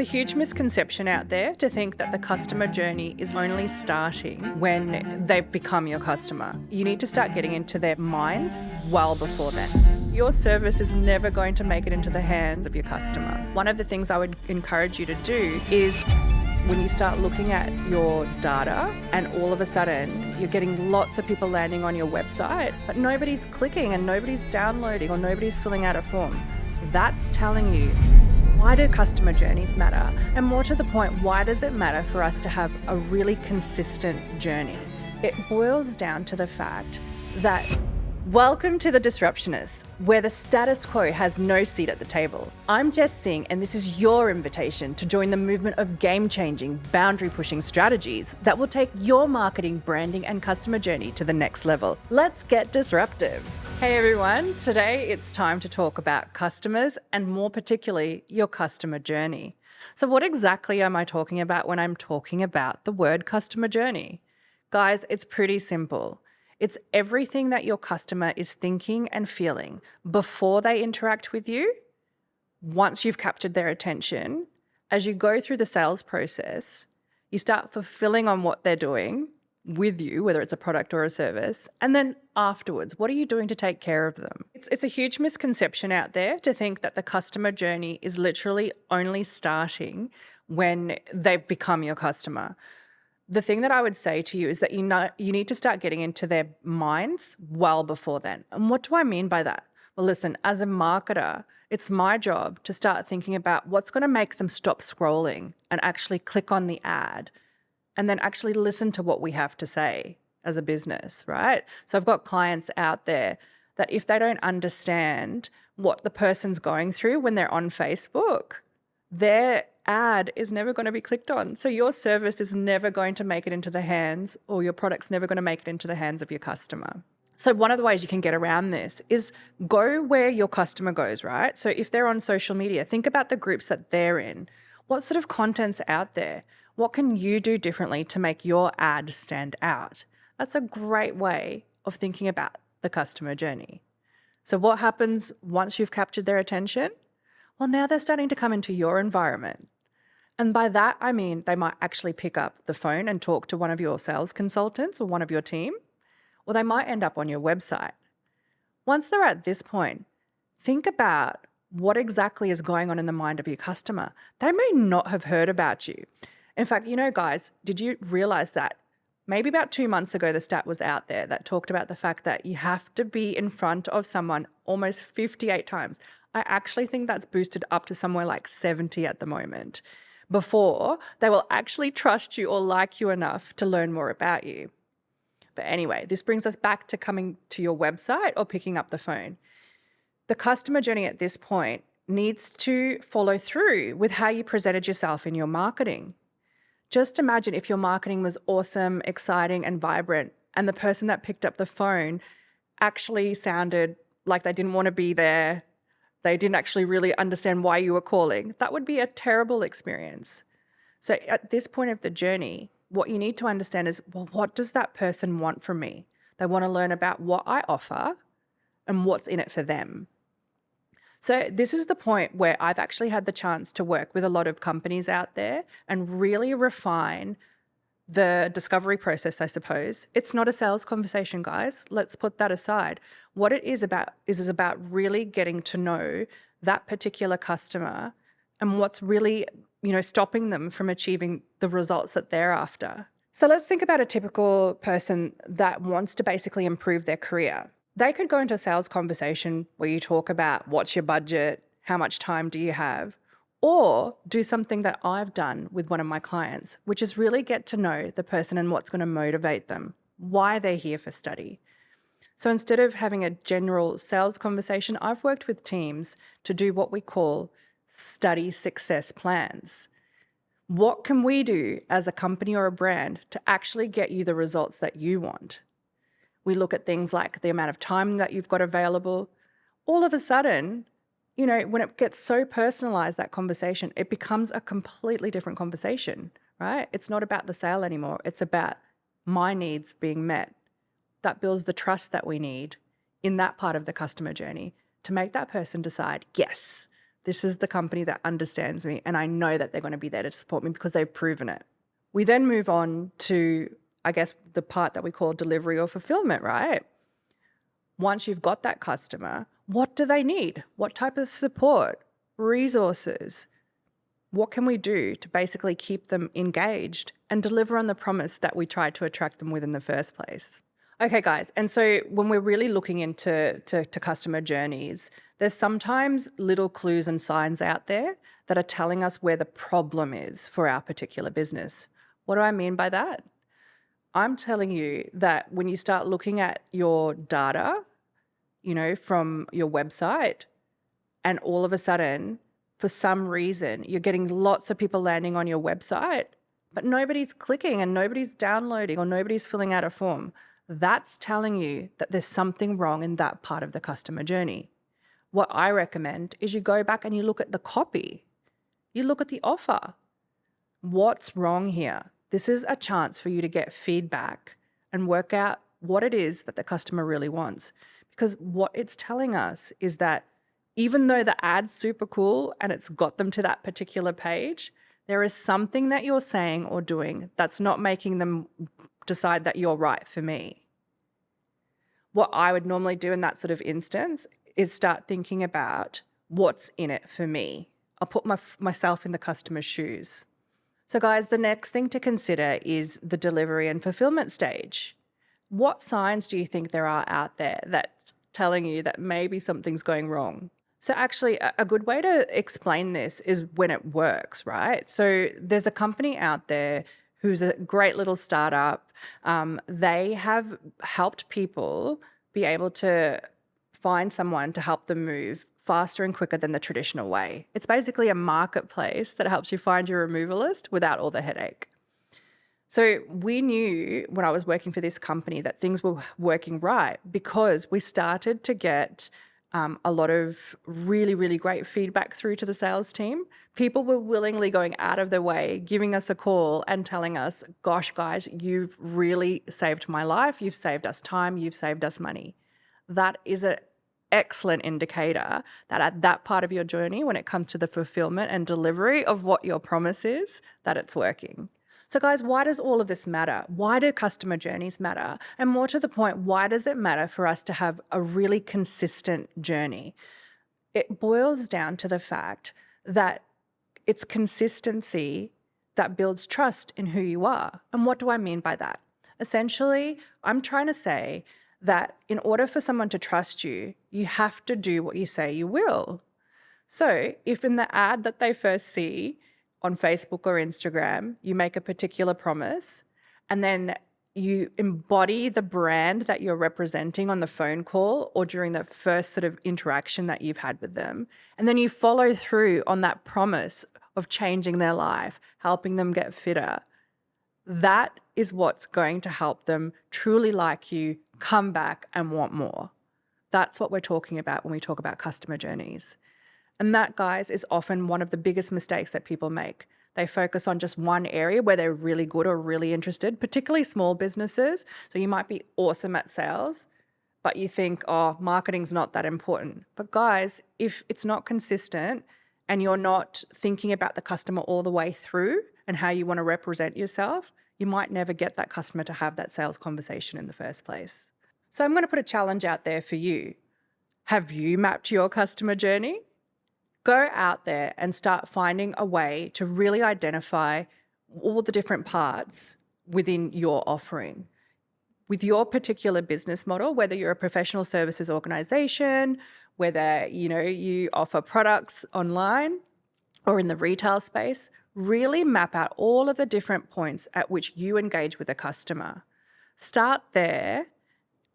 It's a huge misconception out there to think that the customer journey is only starting when they've become your customer. You need to start getting into their minds well before then. Your service is never going to make it into the hands of your customer. One of the things I would encourage you to do is when you start looking at your data and all of a sudden you're getting lots of people landing on your website, but nobody's clicking and nobody's downloading or nobody's filling out a form, that's telling you, why do customer journeys matter? And more to the point, why does it matter for us to have a really consistent journey? It boils down to the fact that welcome to the Disruptionist, where the status quo has no seat at the table. I'm Jess Singh, and this is your invitation to join the movement of game-changing, boundary-pushing strategies that will take your marketing, branding, and customer journey to the next level. Let's get disruptive. Hey everyone, today it's time to talk about customers and more particularly your customer journey. So what exactly am I talking about when I'm talking about the word customer journey? Guys, it's pretty simple. It's everything that your customer is thinking and feeling before they interact with you, once you've captured their attention, as you go through the sales process, you start fulfilling on what they're doing with you, whether it's a product or a service, and then afterwards, what are you doing to take care of them? It's a huge misconception out there to think that the customer journey is literally only starting when they've become your customer. The thing that I would say to you is that you need to start getting into their minds well before then. And what do I mean by that? Well, listen, as a marketer, it's my job to start thinking about what's going to make them stop scrolling and actually click on the ad and then actually listen to what we have to say as a business, right? So I've got clients out there that if they don't understand what the person's going through when they're on Facebook, their ad is never going to be clicked on. So your service is never going to make it into the hands, or your product's never going to make it into the hands of your customer. So one of the ways you can get around this is go where your customer goes, right? So if they're on social media, think about the groups that they're in. What sort of content's out there? What can you do differently to make your ad stand out? That's a great way of thinking about the customer journey. So what happens once you've captured their attention? Well, now they're starting to come into your environment. And by that, I mean they might actually pick up the phone and talk to one of your sales consultants or one of your team, or they might end up on your website. Once they're at this point, think about what exactly is going on in the mind of your customer. They may not have heard about you. In fact, guys, did you realize that maybe about 2 months ago, the stat was out there that talked about the fact that you have to be in front of someone almost 58 times. I actually think that's boosted up to somewhere like 70 at the moment before they will actually trust you or like you enough to learn more about you. But anyway, this brings us back to coming to your website or picking up the phone. The customer journey at this point needs to follow through with how you presented yourself in your marketing. Just imagine if your marketing was awesome, exciting, and vibrant, and the person that picked up the phone actually sounded like they didn't want to be there. They didn't actually really understand why you were calling. That would be a terrible experience. So at this point of the journey, what you need to understand is, well, what does that person want from me? They want to learn about what I offer and what's in it for them. So this is the point where I've actually had the chance to work with a lot of companies out there and really refine the discovery process, I suppose. It's not a sales conversation, guys. Let's put that aside. What it is about really getting to know that particular customer and what's really, stopping them from achieving the results that they're after. So let's think about a typical person that wants to basically improve their career. They could go into a sales conversation where you talk about what's your budget, how much time do you have, or do something that I've done with one of my clients, which is really get to know the person and what's going to motivate them, why they're here for study. So instead of having a general sales conversation, I've worked with teams to do what we call study success plans. What can we do as a company or a brand to actually get you the results that you want? We look at things like the amount of time that you've got available. All of a sudden, when it gets so personalized, that conversation, it becomes a completely different conversation, right? It's not about the sale anymore. It's about my needs being met. That builds the trust that we need in that part of the customer journey to make that person decide, yes, This is the company that understands me, and I know that they're going to be there to support me because they've proven it. We then move on to, I guess, the part that we call delivery or fulfillment, right? Once you've got that customer, what do they need? What type of support, resources? What can we do to basically keep them engaged and deliver on the promise that we tried to attract them with in the first place? Okay, guys, and so when we're really looking into customer journeys, there's sometimes little clues and signs out there that are telling us where the problem is for our particular business. What do I mean by that? I'm telling you that when you start looking at your data, from your website, and all of a sudden, for some reason, you're getting lots of people landing on your website, but nobody's clicking and nobody's downloading or nobody's filling out a form. That's telling you that there's something wrong in that part of the customer journey. What I recommend is you go back and you look at the copy. You look at the offer. What's wrong here? This is a chance for you to get feedback and work out what it is that the customer really wants. Because what it's telling us is that even though the ad's super cool and it's got them to that particular page, there is something that you're saying or doing that's not making them decide that you're right for me. What I would normally do in that sort of instance is start thinking about what's in it for me. I'll put myself in the customer's shoes. So guys, the next thing to consider is the delivery and fulfillment stage. What signs do you think there are out there that's telling you that maybe something's going wrong? So actually, a good way to explain this is when it works, right? So there's a company out there who's a great little startup. They have helped people be able to find someone to help them move faster and quicker than the traditional way. It's basically a marketplace that helps you find your removalist without all the headache. So we knew when I was working for this company that things were working right because we started to get a lot of really, really great feedback through to the sales team. People were willingly going out of their way, giving us a call and telling us, gosh, guys, you've really saved my life. You've saved us time. You've saved us money. That is an excellent indicator that at that part of your journey, when it comes to the fulfillment and delivery of what your promise is, that it's working. So guys, why does all of this matter? Why do customer journeys matter? And more to the point, why does it matter for us to have a really consistent journey? It boils down to the fact that it's consistency that builds trust in who you are. And what do I mean by that? Essentially, I'm trying to say that in order for someone to trust you, you have to do what you say you will. So if in the ad that they first see on Facebook or Instagram, you make a particular promise and then you embody the brand that you're representing on the phone call or during the first sort of interaction that you've had with them, and then you follow through on that promise of changing their life, helping them get fitter, that is what's going to help them truly like you, come back and want more. That's what we're talking about when we talk about customer journeys. And that, guys, is often one of the biggest mistakes that people make. They focus on just one area where they're really good or really interested, particularly small businesses. So you might be awesome at sales, but you think, oh, marketing's not that important. But guys, if it's not consistent and you're not thinking about the customer all the way through and how you want to represent yourself, you might never get that customer to have that sales conversation in the first place. So I'm going to put a challenge out there for you. Have you mapped your customer journey? Go out there and start finding a way to really identify all the different parts within your offering. With your particular business model, whether you're a professional services organization, whether you offer products online or in the retail space, really map out all of the different points at which you engage with a customer. Start there.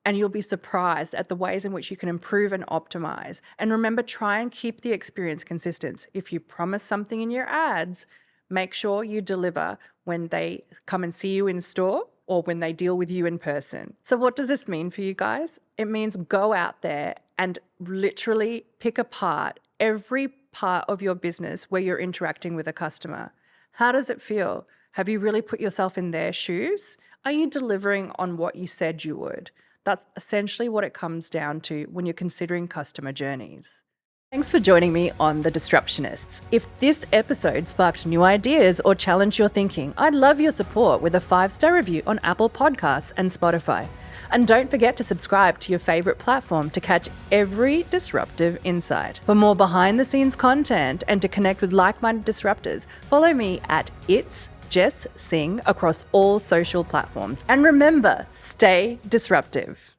And you'll be surprised at the ways in which you can improve and optimize. And remember, try and keep the experience consistent. If you promise something in your ads, make sure you deliver when they come and see you in store or when they deal with you in person. So what does this mean for you guys? It means go out there and literally pick apart every part of your business where you're interacting with a customer. How does it feel? Have you really put yourself in their shoes? Are you delivering on what you said you would? That's essentially what it comes down to when you're considering customer journeys. Thanks for joining me on The Disruptionists. If this episode sparked new ideas or challenged your thinking, I'd love your support with a 5-star review on Apple Podcasts and Spotify. And don't forget to subscribe to your favourite platform to catch every disruptive insight. For more behind-the-scenes content and to connect with like-minded disruptors, follow me at It's Jess Singh across all social platforms. And remember, stay disruptive.